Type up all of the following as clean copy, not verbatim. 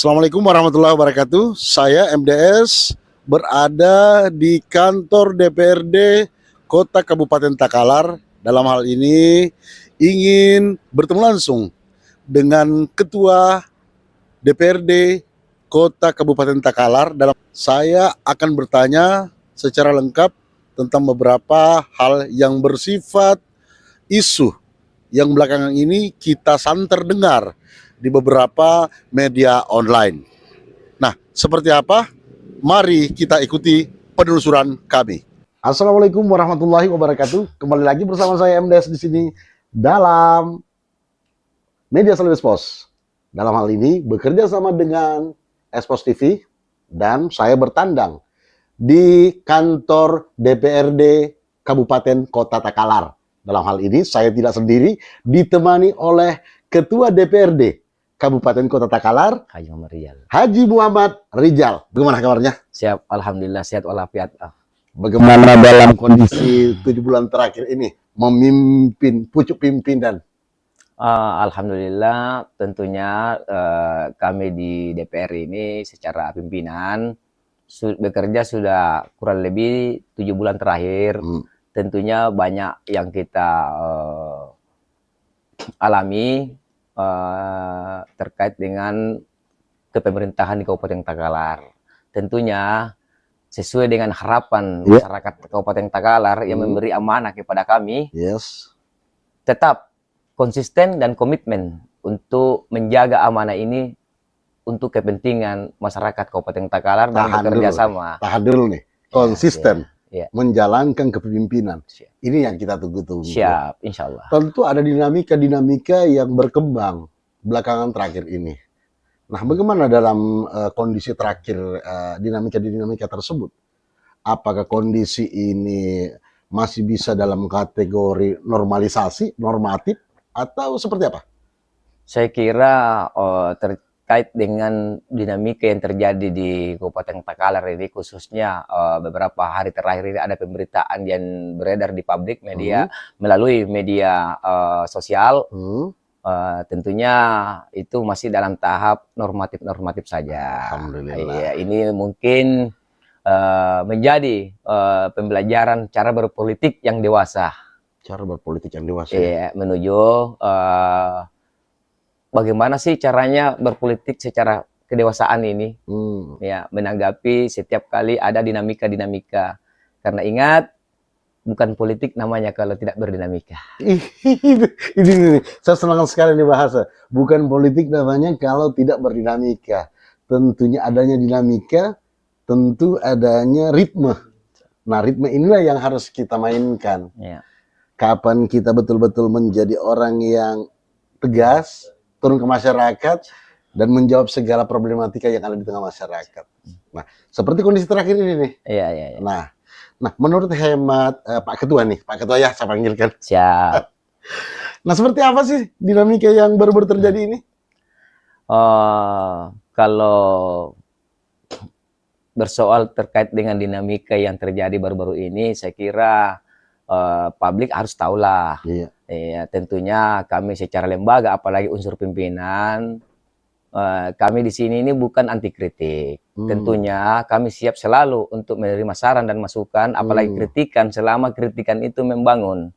Assalamualaikum warahmatullahi wabarakatuh. Saya MDS berada di kantor DPRD Kota Kabupaten Takalar. Dalam hal ini ingin bertemu langsung dengan Ketua DPRD Kota Kabupaten Takalar. Saya akan bertanya secara lengkap tentang beberapa hal yang bersifat isu yang belakangan ini kita santer dengar di beberapa media online. Nah, seperti apa? Mari kita ikuti penelusuran kami. Assalamualaikum warahmatullahi wabarakatuh. Kembali lagi bersama saya MDS di sini dalam Media Selebes Pos. Dalam hal ini bekerja sama dengan Espos TV dan saya bertandang di kantor DPRD Kabupaten Kota Takalar. Dalam hal ini saya tidak sendiri, ditemani oleh Ketua DPRD Kabupaten Kota Takalar, Haji Muhammad Rijal. Bagaimana kabarnya? Siap, alhamdulillah sehat walafiat. Bagaimana dalam kondisi 7 bulan terakhir ini memimpin pucuk pimpinan? Alhamdulillah, tentunya kami di DPR ini secara pimpinan bekerja sudah kurang lebih 7 bulan terakhir. Tentunya banyak yang kita alami terkait dengan kepemerintahan di Kabupaten Takalar. Tentunya sesuai dengan harapan masyarakat Kabupaten Takalar yang memberi amanah kepada kami, tetap konsisten dan komitmen untuk menjaga amanah ini untuk kepentingan masyarakat Kabupaten Takalar dan bekerja sama. Tahan dulu nih, konsisten menjalankan kepemimpinan. Ini yang kita tunggu-tunggu. Siap, insya Allah. Tentu ada dinamika-dinamika yang berkembang belakangan terakhir ini. Nah, bagaimana dalam kondisi terakhir dinamika-dinamika tersebut? Apakah kondisi ini masih bisa dalam kategori normalisasi, normatif, atau seperti apa? Saya kira terkait dengan dinamika yang terjadi di Kabupaten Takalar ini, khususnya beberapa hari terakhir ini ada pemberitaan yang beredar di publik media melalui media sosial. Tentunya itu masih dalam tahap normatif saja. Alhamdulillah. Ini mungkin menjadi pembelajaran cara berpolitik yang dewasa. Cara berpolitik yang dewasa. Menuju bagaimana sih caranya berpolitik secara kedewasaan ini, menanggapi setiap kali ada dinamika-dinamika. Karena ingat, bukan politik namanya kalau tidak berdinamika. Ini saya senang sekali nih bahasa. Bukan politik namanya kalau tidak berdinamika. Tentunya adanya dinamika, tentu adanya ritme. Nah, ritme inilah yang harus kita mainkan. Kapan kita betul-betul menjadi orang yang tegas, turun ke masyarakat, dan menjawab segala problematika yang ada di tengah masyarakat. Nah, seperti kondisi terakhir ini nih. Nah, menurut hemat Pak Ketua nih, Pak Ketua ya saya panggilkan. Siap. Nah, seperti apa sih dinamika yang baru-baru terjadi ini? Kalau bersoal terkait dengan dinamika yang terjadi baru-baru ini, saya kira publik harus tahulah. Tentunya kami secara lembaga, apalagi unsur pimpinan, kami di sini ini bukan anti kritik. Tentunya kami siap selalu untuk menerima saran dan masukan, apalagi kritikan selama kritikan itu membangun.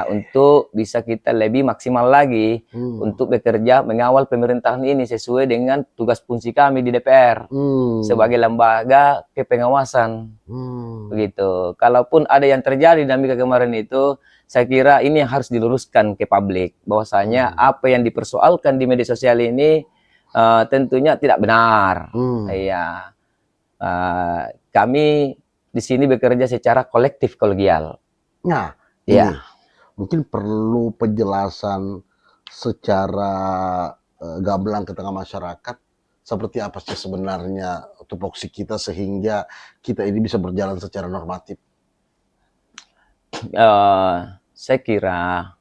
Untuk bisa kita lebih maksimal lagi untuk bekerja mengawal pemerintahan ini sesuai dengan tugas fungsi kami di DPR sebagai lembaga kepengawasan. Begitu. Kalaupun ada yang terjadi dinamika kemarin itu, saya kira ini harus diluruskan ke publik bahwasanya apa yang dipersoalkan di media sosial ini tentunya tidak benar. Kami di sini bekerja secara kolektif kolegial. Nah, mungkin perlu penjelasan secara gamblang ke tengah masyarakat. Seperti apa sih sebenarnya tupoksi kita sehingga kita ini bisa berjalan secara normatif? Saya kira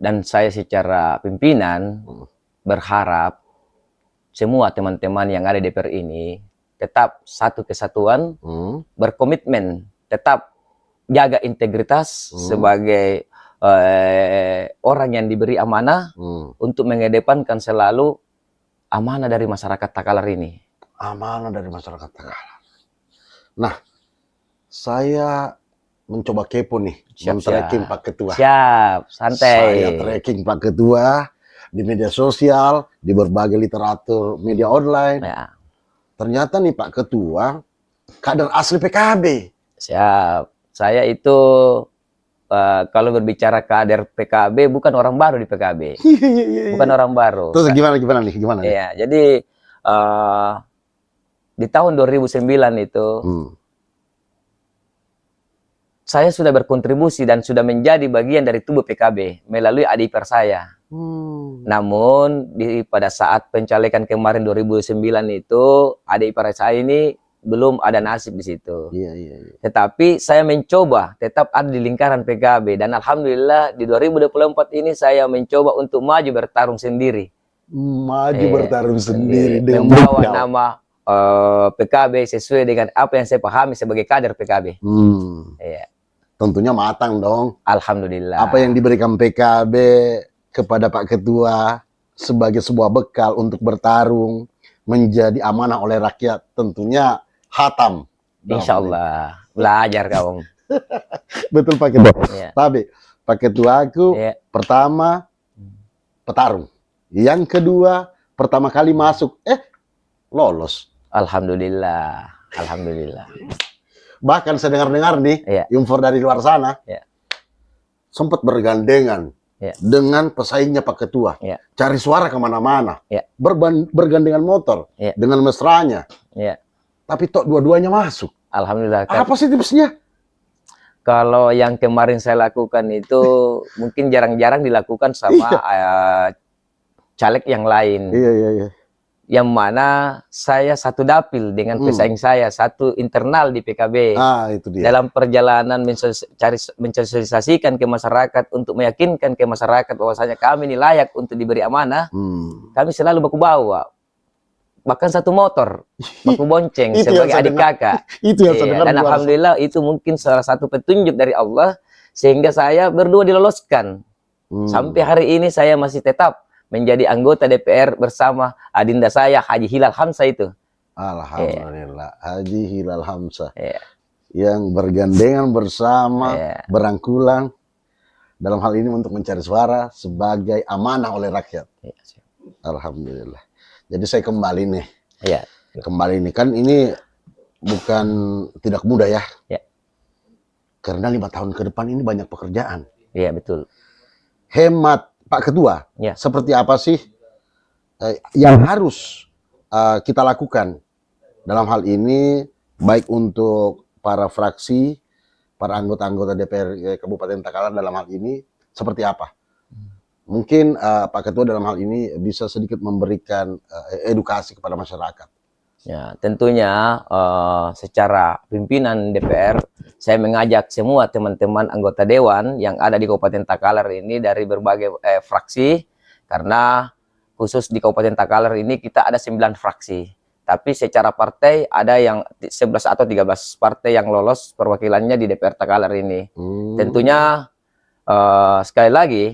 dan saya secara pimpinan berharap semua teman-teman yang ada di DPR ini tetap satu kesatuan, berkomitmen, tetap jaga integritas sebagai orang yang diberi amanah untuk mengedepankan selalu amanah dari masyarakat Takalar ini. Amanah dari masyarakat Takalar. Nah, saya mencoba kepo nih, men-tracking Pak Ketua. Siap, santai. Saya tracking Pak Ketua di media sosial, di berbagai literatur media online. Ya. Ternyata nih Pak Ketua, kader asli PKB. Siap. Saya itu kalau berbicara kader PKB bukan orang baru di PKB. Bukan orang baru. Terus gimana nih? Iya, jadi di tahun 2009 itu saya sudah berkontribusi dan sudah menjadi bagian dari tubuh PKB melalui ADIPER saya. Namun pada saat pencalekan kemarin 2009 itu ADIPER saya ini belum ada nasib di situ. Tetapi saya mencoba tetap ada di lingkaran PKB dan alhamdulillah di 2024 ini saya mencoba untuk maju bertarung sendiri. Bertarung sendiri dengan membawa nama PKB sesuai dengan apa yang saya pahami sebagai kader PKB. Tentunya matang dong. Alhamdulillah. Apa yang diberikan PKB kepada Pak Ketua sebagai sebuah bekal untuk bertarung menjadi amanah oleh rakyat, tentunya hatam. Insya Allah. Belajar kamu. Betul Pak Ketua. Tapi Pak Ketua aku pertama petarung. Yang kedua pertama kali masuk lolos. Alhamdulillah. Alhamdulillah. Bahkan saya dengar-dengar nih info dari luar sana sempat bergandengan dengan pesaingnya Pak Ketua, cari suara kemana-mana, bergandengan motor dengan mesranya, tapi tok dua-duanya masuk. Alhamdulillah. Apa sih tipsnya? Kalau yang kemarin saya lakukan itu mungkin jarang-jarang dilakukan sama caleg yang lain. Yang mana saya satu dapil dengan pesaing saya, satu internal di PKB. Itu dia. Dalam perjalanan mensosialisasikan ke masyarakat untuk meyakinkan ke masyarakat bahwasanya kami ini layak untuk diberi amanah, kami selalu baku bawa. Bahkan satu motor, baku bonceng sebagai adik kakak. Itu yang saya dengar. Dan alhamdulillah itu mungkin salah satu petunjuk dari Allah sehingga saya berdua diloloskan. Sampai hari ini saya masih tetap menjadi anggota DPR bersama adinda saya Haji Hilal Hamzah itu. Alhamdulillah, Haji Hilal Hamzah yang bergandengan bersama, berangkulan dalam hal ini untuk mencari suara sebagai amanah oleh rakyat. Alhamdulillah. Jadi saya kembali nih, kembali nih kan ini bukan tidak mudah ya, karena 5 tahun ke depan ini banyak pekerjaan. Iya betul. Hemat Pak Ketua, seperti apa sih yang harus kita lakukan dalam hal ini, baik untuk para fraksi, para anggota-anggota DPR Kabupaten Takalar dalam hal ini, seperti apa? Mungkin Pak Ketua dalam hal ini bisa sedikit memberikan edukasi kepada masyarakat. Ya, tentunya secara pimpinan DPR, saya mengajak semua teman-teman anggota Dewan yang ada di Kabupaten Takalar ini dari berbagai fraksi, karena khusus di Kabupaten Takalar ini kita ada 9 fraksi. Tapi secara partai ada yang 11 atau 13 partai yang lolos perwakilannya di DPR Takalar ini. Tentunya sekali lagi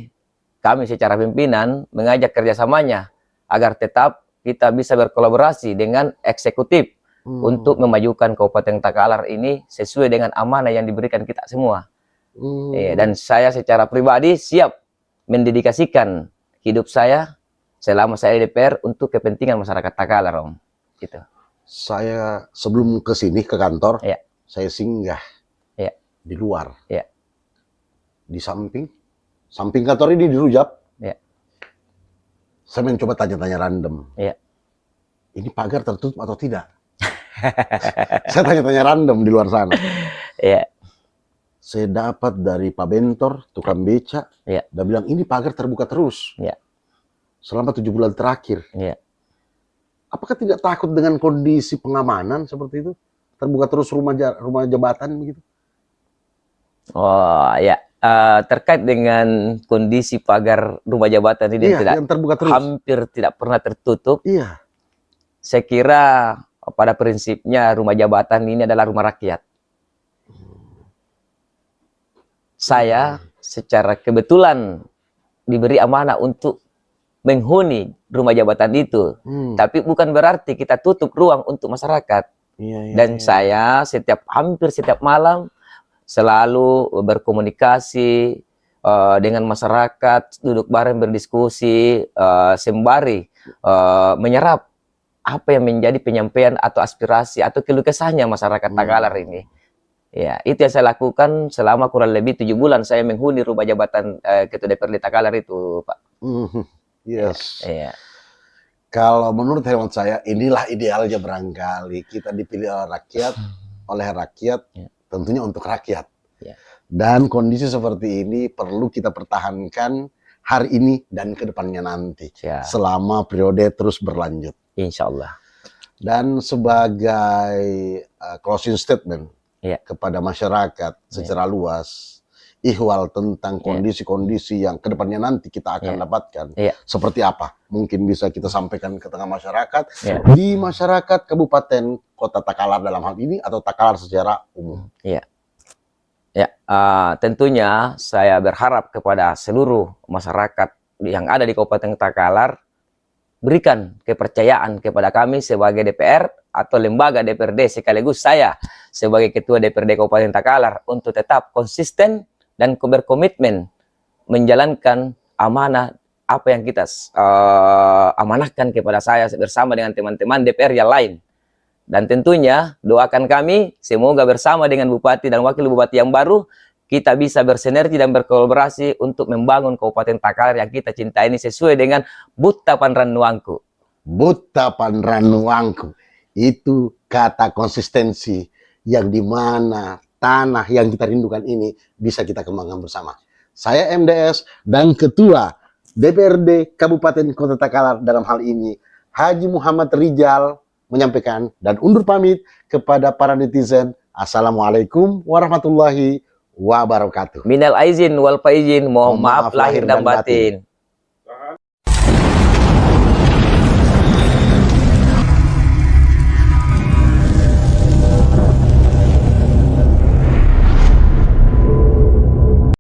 kami secara pimpinan mengajak kerjasamanya agar tetap kita bisa berkolaborasi dengan eksekutif untuk memajukan Kabupaten Takalar ini sesuai dengan amanah yang diberikan kita semua. Dan saya secara pribadi siap mendedikasikan hidup saya selama saya di DPR untuk kepentingan masyarakat Takalar, Om. Gitu. Saya sebelum ke sini ke kantor, saya singgah di luar, di samping kantor ini di Rujab. Saya mencoba tanya-tanya random. Ini pagar tertutup atau tidak? Saya tanya-tanya random di luar sana. Saya dapat dari Pak Bentor, tukang beca, dia bilang ini pagar terbuka terus. Selama 7 bulan terakhir. Apakah tidak takut dengan kondisi pengamanan seperti itu? Terbuka terus rumah jabatan begitu? Oh ya. Terkait dengan kondisi pagar rumah jabatan ini yang terbuka terus, hampir tidak pernah tertutup. Saya kira pada prinsipnya rumah jabatan ini adalah rumah rakyat. Saya secara kebetulan diberi amanah untuk menghuni rumah jabatan itu. Tapi bukan berarti kita tutup ruang untuk masyarakat. Dan saya hampir setiap malam selalu berkomunikasi dengan masyarakat, duduk bareng berdiskusi, sembari menyerap apa yang menjadi penyampaian atau aspirasi atau keluh kesahnya masyarakat Takalar ini. Ya, itu yang saya lakukan selama kurang lebih 7 bulan saya menghuni rumah jabatan Ketua DPRD Takalar itu, Pak. Yes. Iya. Kalau menurut hemat saya, inilah idealnya barangkali kita dipilih oleh rakyat, tentunya untuk rakyat. Dan kondisi seperti ini perlu kita pertahankan hari ini dan ke depannya nanti, selama periode terus berlanjut. Insya Allah. Dan sebagai closing statement kepada masyarakat secara luas, ihwal tentang kondisi-kondisi yang kedepannya nanti kita akan dapatkan seperti apa, mungkin bisa kita sampaikan ke tengah masyarakat, di masyarakat Kabupaten Kota Takalar dalam hal ini atau Takalar secara umum. Tentunya saya berharap kepada seluruh masyarakat yang ada di Kabupaten Takalar, berikan kepercayaan kepada kami sebagai DPR atau lembaga DPRD, sekaligus saya sebagai Ketua DPRD Kabupaten Takalar, untuk tetap konsisten dan berkomitmen menjalankan amanah apa yang kita amanahkan kepada saya bersama dengan teman-teman DPR yang lain. Dan tentunya doakan kami semoga bersama dengan Bupati dan Wakil Bupati yang baru kita bisa bersinergi dan berkolaborasi untuk membangun Kabupaten Takalar yang kita cintai ini sesuai dengan Buta Panranuangku. Buta Panranuangku, itu kata konsistensi yang dimana tanah yang kita rindukan ini bisa kita kembangkan bersama. Saya MDS dan Ketua DPRD Kabupaten Kota Takalar dalam hal ini, Haji Muhammad Rijal, menyampaikan dan undur pamit kepada para netizen. Assalamualaikum warahmatullahi wabarakatuh. Minal aizin wal faizin, mohon maaf lahir dan batin.